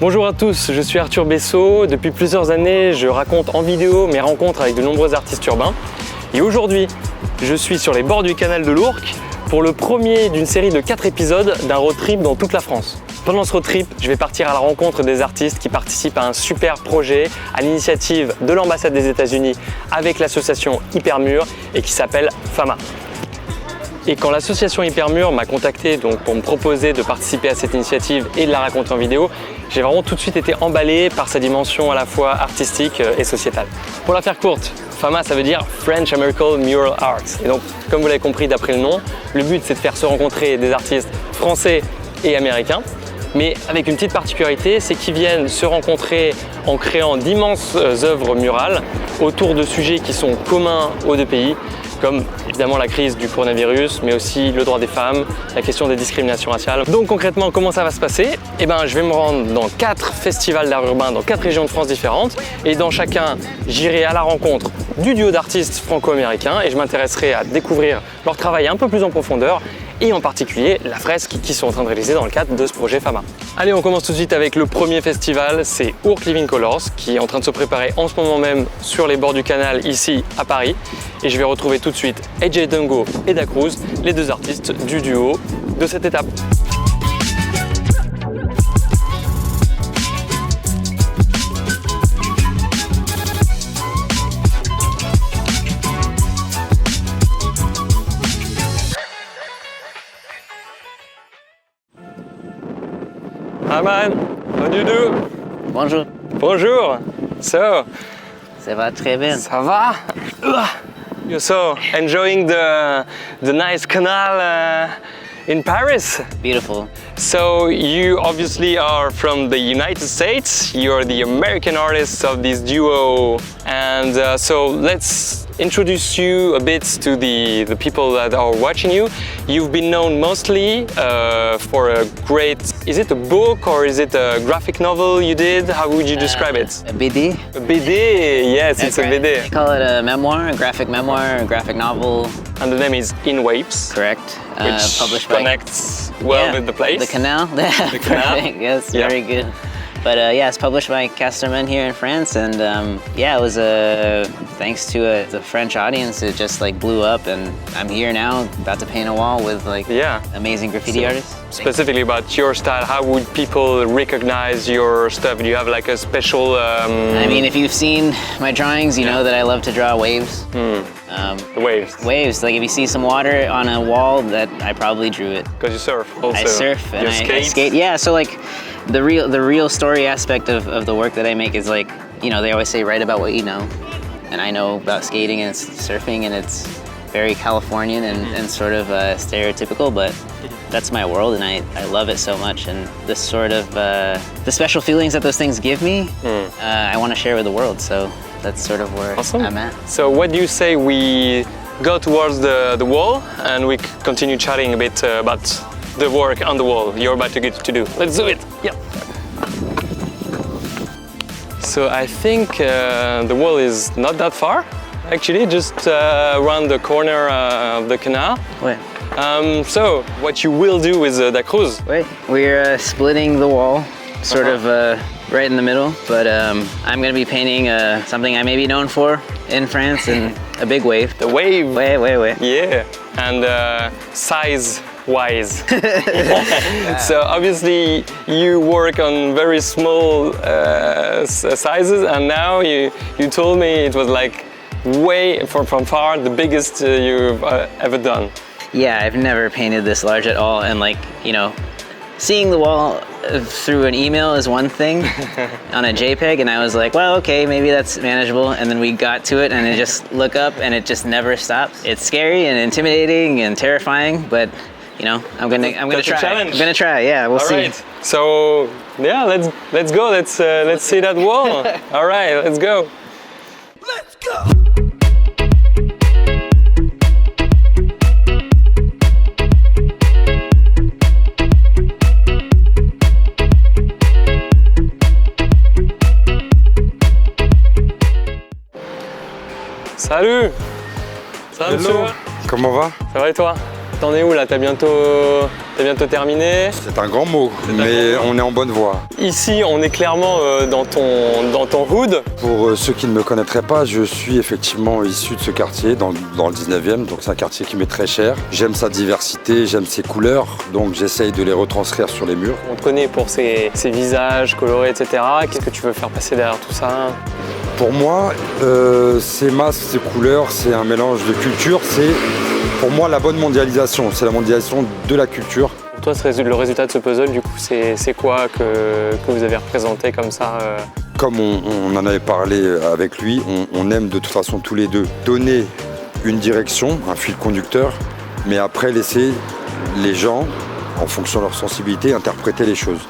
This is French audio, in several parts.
Bonjour à tous, je suis Arthur Bessot. Depuis plusieurs années, je raconte en vidéo mes rencontres avec de nombreux artistes urbains. Et aujourd'hui, je suis sur les bords du canal de l'Ourcq pour le premier d'une série de 4 épisodes d'un road trip dans toute la France. Pendant ce road trip, je vais partir à la rencontre des artistes qui participent à un super projet à l'initiative de l'ambassade des États-Unis avec l'association Hypermur et qui s'appelle FAMA. Et quand l'association Hypermur m'a contacté pour me proposer de participer à cette initiative et de la raconter en vidéo, j'ai vraiment tout de suite été emballé par sa dimension à la fois artistique et sociétale. Pour la faire courte, FAMA ça veut dire French American Mural Art. Et donc, comme vous l'avez compris d'après le nom, le but c'est de faire se rencontrer des artistes français et américains, mais avec une petite particularité, c'est qu'ils viennent se rencontrer en créant d'immenses œuvres murales autour de sujets qui sont communs aux deux pays, comme évidemment la crise du coronavirus, mais aussi le droit des femmes, la question des discriminations raciales. Donc concrètement, comment ça va se passer? Je vais me rendre dans 4 festivals d'art urbain dans 4 régions de France différentes, et dans chacun, j'irai à la rencontre du duo d'artistes franco-américains et je m'intéresserai à découvrir leur travail un peu plus en profondeur, et en particulier la fresque qu'ils sont en train de réaliser dans le cadre de ce projet FAMA. Allez, on commence tout de suite avec le premier festival, c'est Ourcq Living Colors, qui est en train de se préparer en ce moment même sur les bords du canal ici à Paris. Et je vais retrouver tout de suite AJ Dungo et Da Cruz, les 2 artistes du duo de cette étape. Hi man, how do you do? Bonjour. Bonjour. So, Ça va très bien. ça va? You're so enjoying the nice canal in Paris. Beautiful. So you obviously are from the United States. You're the American artist of this duo, and so let's introduce you a bit to the people that are watching you. You've been known mostly for a great, is it a book or is it a graphic novel you did? How would you describe it? A BD. A BD, yes, it's a They BD. call it a memoir, a graphic novel. And the name is In Waves, Correct. which Published by connects well with the place. The canal. The canal. Perfect. Yes, Yeah. very good. But yeah, it's published by Casterman here in France, and yeah, it was thanks to the French audience. It just like blew up, and I'm here now, about to paint a wall with like amazing graffiti artists. Specifically about your style, how would people recognize your stuff? Do you have like a special? I mean, if you've seen my drawings, you know that I love to draw waves. The waves. Waves, like if you see some water on a wall, that I probably drew it. Because you surf also. I surf and You I skate. Yeah, so like the real story aspect of the work that I make is like, you know, they always say write about what you know. And I know about skating and surfing, and it's very Californian and sort of stereotypical, but that's my world, and I love it so much. And this sort of the special feelings that those things give me, I want to share with the world. So that's sort of where I'm at. So what do you say we go towards the wall and we continue chatting a bit about the work on the wall you're about to get to do? Let's do it. Yeah. So I think the wall is not that far, actually, just around the corner of the canal. Ouais. So what you will do with Da Cruz? Wait, we're splitting the wall, sort of right in the middle, but I'm gonna be painting something I may be known for in France, and a big wave. The wave. Wait. Yeah, and size-wise. So obviously you work on very small sizes, and now you told me it was like way from far the biggest you've ever done. Yeah, I've never painted this large at all, and like, you know, seeing the wall through an email is one thing on a JPEG, and I was like, well, okay, maybe that's manageable. And then we got to it, and I just look up, and it just never stops. It's scary and intimidating and terrifying, but you know, I'm gonna try. Challenge. I'm gonna try. Yeah, we'll see. Right. So yeah, let's go. Let's see that wall. All right, let's go. Let's go! Salut. Ça va, monsieur? Comment va? Ça va et toi? T'en es où là? T'as bientôt C'est bientôt terminé. C'est un grand mot, mais on est en bonne voie. Ici, on est clairement dans ton hood. Pour ceux qui ne me connaîtraient pas, je suis effectivement issu de ce quartier, dans le 19e, donc c'est un quartier qui m'est très cher. J'aime sa diversité, j'aime ses couleurs, donc j'essaye de les retranscrire sur les murs. On te connaît pour ses visages colorés, etc. Qu'est-ce que tu veux faire passer derrière tout ça? Pour moi, ces masques, ces couleurs, c'est un mélange de culture, c'est pour moi la bonne mondialisation, c'est la mondialisation de la culture. Pour toi, le résultat de ce puzzle, du coup, c'est quoi que vous avez représenté comme ça Comme on en avait parlé avec lui, on aime de toute façon tous les deux donner une direction, un fil conducteur, mais après laisser les gens, en fonction de leur sensibilité, interpréter les choses.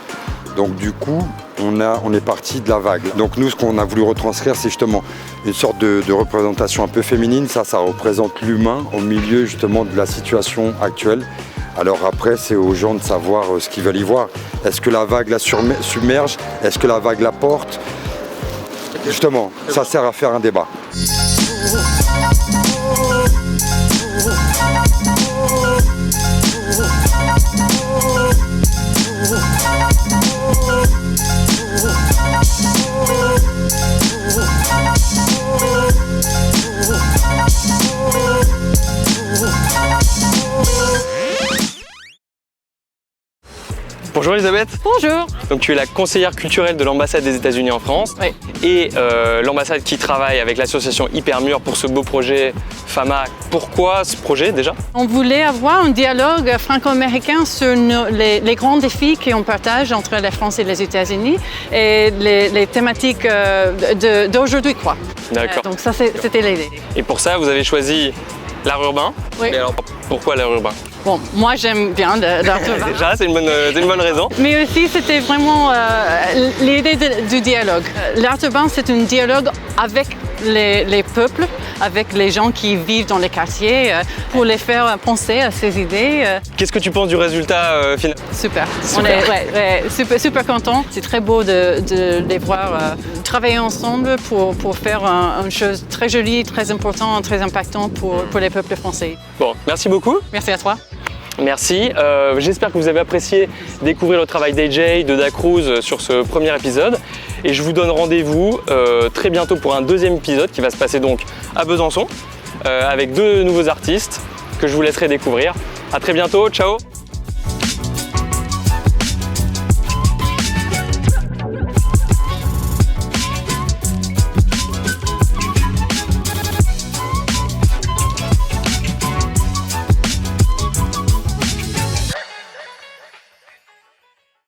Donc du coup, on est parti de la vague. Donc nous, ce qu'on a voulu retranscrire, c'est justement une sorte de représentation un peu féminine. Ça représente l'humain au milieu justement de la situation actuelle. Alors après, c'est aux gens de savoir ce qu'ils veulent y voir. Est-ce que la vague la submerge? Est-ce que la vague la porte? Justement, ça sert à faire un débat. Bonjour Elisabeth. Bonjour. Donc tu es la conseillère culturelle de l'ambassade des États-Unis en France. Oui. Et l'ambassade qui travaille avec l'association Hypermur pour ce beau projet FAMA. Pourquoi ce projet déjà? On voulait avoir un dialogue franco-américain sur les grands défis qu'on partage entre la France et les États-Unis et les thématiques d'aujourd'hui, quoi. D'accord. Donc ça, c'était l'idée. Et pour ça, vous avez choisi l'art urbain. Oui. Mais alors, pourquoi l'art urbain? Bon, moi j'aime bien l'art urbain. Déjà, c'est une bonne raison. Mais aussi, c'était vraiment l'idée du dialogue. L'art urbain, c'est un dialogue avec les peuples, avec les gens qui vivent dans les quartiers, pour les faire penser à ces idées. Qu'est-ce que tu penses du résultat final? Super. Super. On est super contents. C'est très beau de les voir travailler ensemble pour faire une chose très jolie, très importante, très impactante pour les peuples français. Bon, merci beaucoup. Merci à toi. Merci. J'espère que vous avez apprécié découvrir le travail d'AJ, de Dacruz sur ce premier épisode. Et je vous donne rendez-vous très bientôt pour un deuxième épisode qui va se passer donc à Besançon avec 2 nouveaux artistes que je vous laisserai découvrir. À très bientôt. Ciao.